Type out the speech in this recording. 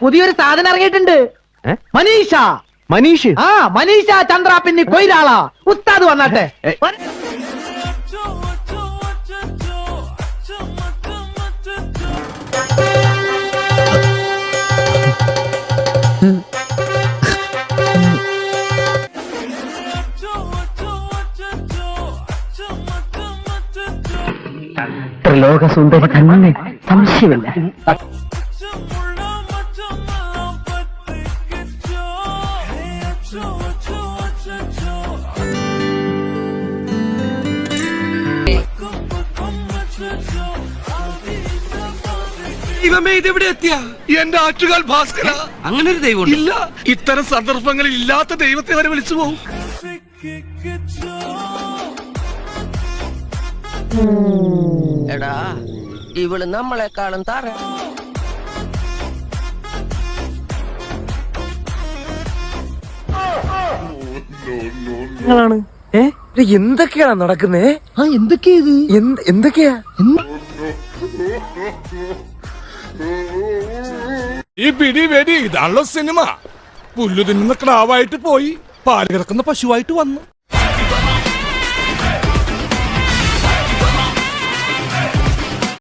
പുതിയൊരു സാധനം ഇറങ്ങിയിട്ടുണ്ട്. മനീഷ മനീഷ് മനീഷ ചന്ദ്ര പിന്നെ കൊയിലാളാ ഉസ്താദ് വന്നാട്ടെ. ത്രിലോക സുന്ദരി തന്നെ, സംശയമില്ല. ദൈവമേ, ഇതെവിടെ എത്തിയ എന്റെ ആറ്റുകാൽ ഭാസ്കര. അങ്ങനെ ഒരു ദൈവം ഇല്ല. ഇത്തരം സന്ദർഭങ്ങളിൽ ഇല്ലാത്ത ദൈവത്തെ വരെ വിളിച്ചു പോകും. എടാ, ഇവള് നമ്മളെക്കാളും തറ. എന്തൊക്കെയാണ് നടക്കുന്നേ? എന്തൊക്കെയാ? ഈ പിടി വെടി ഇതാണല്ലോ സിനിമ. പുല്ലു തിന്നുന്ന ക്രാവായിട്ട് പോയി പാല് കിടക്കുന്ന പശുവായിട്ട് വന്നു.